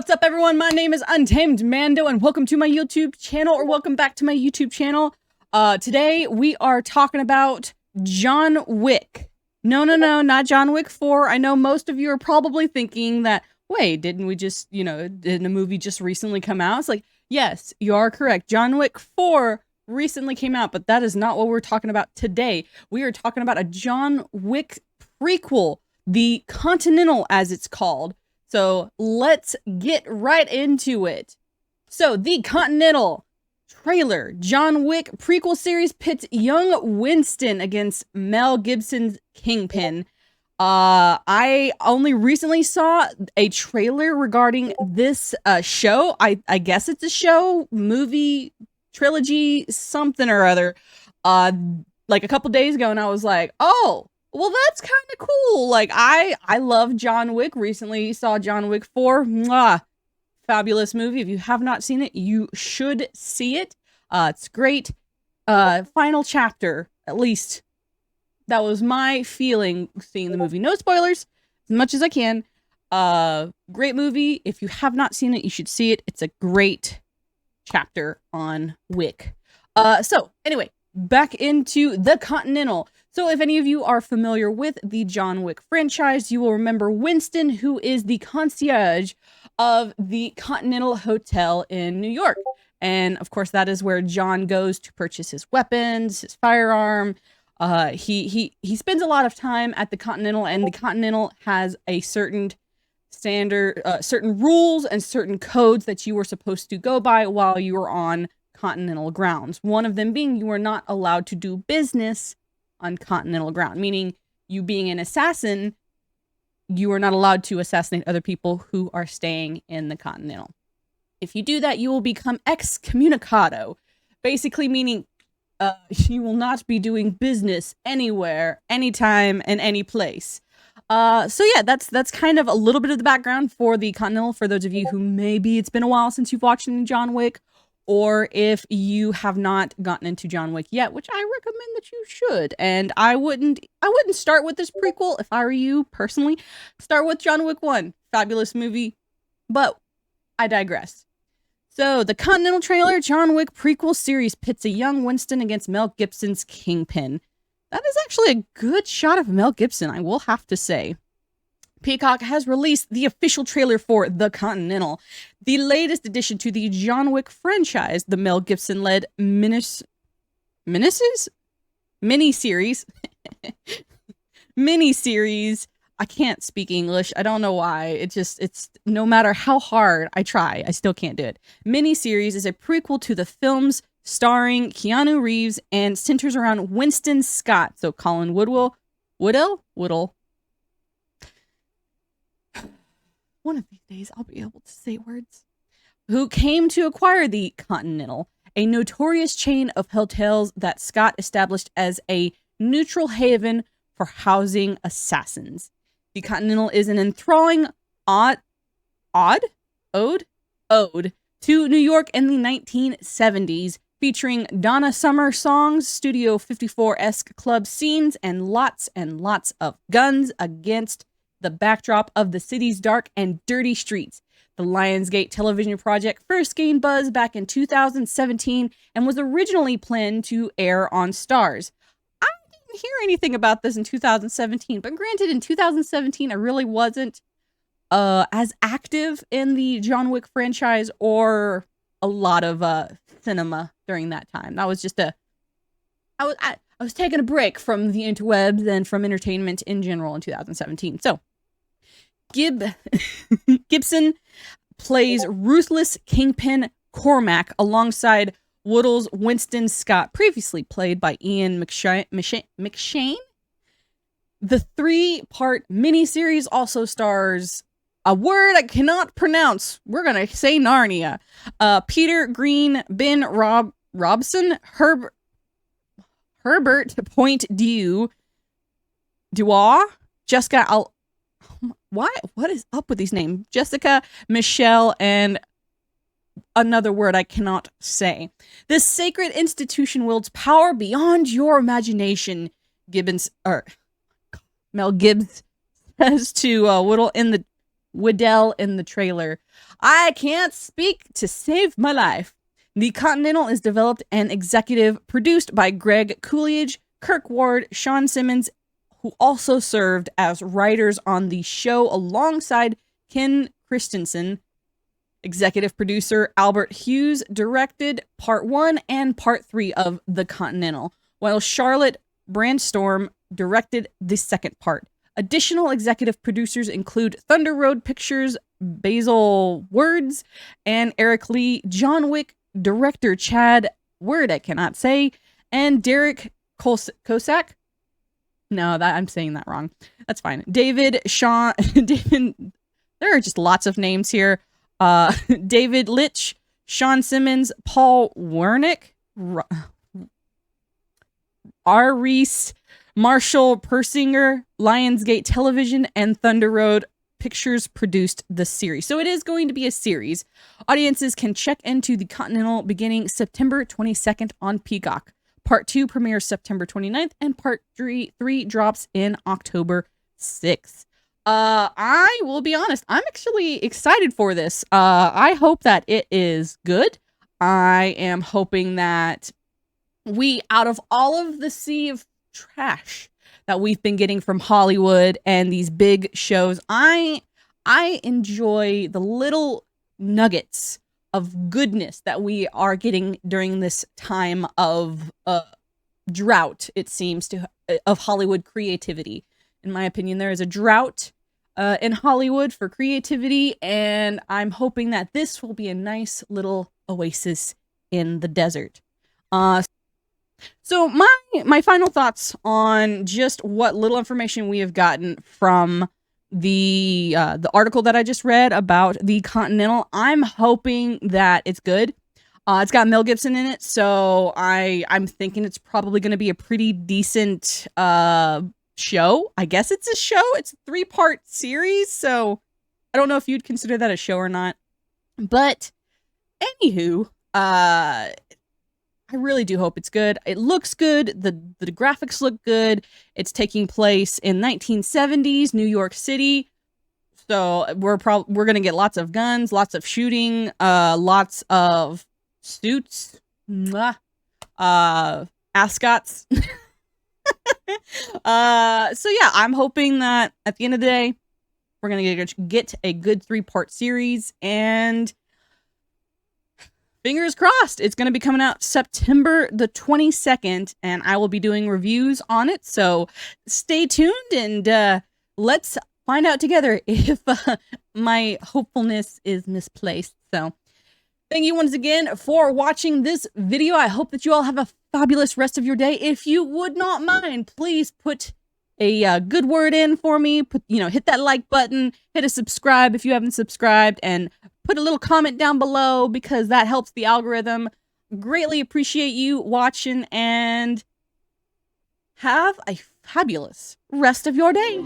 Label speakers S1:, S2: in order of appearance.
S1: What's up, everyone? My name is Untamed Mando, and welcome to my YouTube channel, or welcome back to my YouTube channel. Today we are talking about John Wick. No, not John Wick 4. I know most of you are probably thinking that, wait, didn't we just, didn't a movie just recently come out? It's like, yes, you are correct. John Wick 4 recently came out, but that is not what we're talking about today. We are talking about a John Wick prequel, the Continental as it's called. So let's get right into it. So the Continental trailer, John Wick prequel series pits young Winston against Mel Gibson's Kingpin. I only recently saw a trailer regarding this show. I guess it's a show, movie, trilogy, something or other. Like a couple days ago, and I was like, oh, well, that's kind of cool. Like, I love John Wick. Recently saw John Wick 4. Mwah. Fabulous movie. If you have not seen it, you should see it. It's great. Final chapter, at least. That was my feeling seeing the movie. No spoilers, as much as I can. Great movie. If you have not seen it, you should see it. It's a great chapter on Wick. So, anyway, back into the Continental. So if any of you are familiar with the John Wick franchise, you will remember Winston, who is the concierge of the Continental Hotel in New York. And of course, that is where John goes to purchase his weapons, his firearm. He spends a lot of time at the Continental, and the Continental has a certain standard, certain rules and certain codes that you were supposed to go by while you were on Continental grounds. One of them being you are not allowed to do business on Continental ground, meaning you being an assassin, you are not allowed to assassinate other people who are staying in the Continental. If you do that, you will become excommunicado, basically meaning you will not be doing business anywhere, anytime, and any place. So yeah, that's kind of a little bit of the background for the Continental, for those of you who maybe it's been a while since you've watched any John Wick, or if you have not gotten into John Wick yet, which I recommend that you should. And I wouldn't start with this prequel if I were you personally. Start with John Wick 1. Fabulous movie. But I digress. So the Continental trailer, John Wick prequel series pits a young Winston against Mel Gibson's Kingpin. That is actually a good shot of Mel Gibson, I will have to say. Peacock has released the official trailer for The Continental, the latest addition to the John Wick franchise. The Mel Gibson-led miniseries? Miniseries. I can't speak English. I don't know why. It's no matter how hard I try, I still can't do it. Miniseries is a prequel to the films starring Keanu Reeves and centers around Winston Scott. So Colin Woodwell. One of these days, I'll be able to say words. Who came to acquire the Continental, a notorious chain of hotels that Scott established as a neutral haven for housing assassins. The Continental is an enthralling ode to New York in the 1970s, featuring Donna Summer songs, Studio 54-esque club scenes, and lots of guns against the backdrop of the city's dark and dirty streets. The Lionsgate television project first gained buzz back in 2017 and was originally planned to air on Starz. I didn't hear anything about this in 2017, but granted, in 2017, I really wasn't as active in the John Wick franchise or a lot of cinema during that time. That was just I was taking a break from the interwebs and from entertainment in general in 2017. So Gibson plays ruthless Kingpin Cormac alongside Woodall's Winston Scott, previously played by Ian McShane. The 3-part miniseries also stars a word I cannot pronounce. We're going to say Narnia. Peter Green, Ben Robson, Herbert Point Dubois, Jessica what is up with these names? Jessica, Michelle, and another word I cannot say. This sacred institution wields power beyond your imagination, Mel Gibbs says to Woodall in the Waddell in the trailer. I can't speak to save my life. The Continental is developed and executive produced by Greg Coolidge, Kirk Ward, Sean Simmons, who also served as writers on the show alongside Ken Christensen. Executive producer Albert Hughes directed Part 1 and Part 3 of The Continental, while Charlotte Brandstorm directed the second part. Additional executive producers include Thunder Road Pictures, Basil Words, and Eric Lee, John Wick director Chad Word, I cannot say, and Derek Kosak. No, I'm saying that wrong. That's fine. David, there are just lots of names here. David Litch, Sean Simmons, Paul Wernick, R. Reese, Marshall Persinger, Lionsgate Television, and Thunder Road Pictures produced the series. So it is going to be a series. Audiences can check into The Continental beginning September 22nd on Peacock. Part 2 premieres September 29th, and Part 3 drops in October 6th. I will be honest, I'm actually excited for this. I hope that it is good. I am hoping that out of all of the sea of trash that we've been getting from Hollywood and these big shows, I enjoy the little nuggets of goodness that we are getting during this time of drought, it seems, of Hollywood creativity. In my opinion, there is a drought in Hollywood for creativity, and I'm hoping that this will be a nice little oasis in the desert. So my final thoughts on just what little information we have gotten from the article that I just read about the Continental. I'm hoping that it's good. It's got Mel Gibson in it, so I'm thinking it's probably going to be a pretty decent show. I guess it's a show. It's a 3-part series, so I don't know if you'd consider that a show or not. But anywho, I really do hope it's good. It looks good. The graphics look good. It's taking place in 1970s New York City. So we're going to get lots of guns, lots of shooting, lots of suits, ascots. So yeah, I'm hoping that at the end of the day, we're going to get a good 3-part series, and fingers crossed, it's going to be coming out September the 22nd, and I will be doing reviews on it. So stay tuned, and let's find out together if my hopefulness is misplaced. So thank you once again for watching this video. I hope that you all have a fabulous rest of your day. If you would not mind, please put a good word in for me. Hit that like button, hit a subscribe if you haven't subscribed, and put a little comment down below because that helps the algorithm. Greatly appreciate you watching, and have a fabulous rest of your day.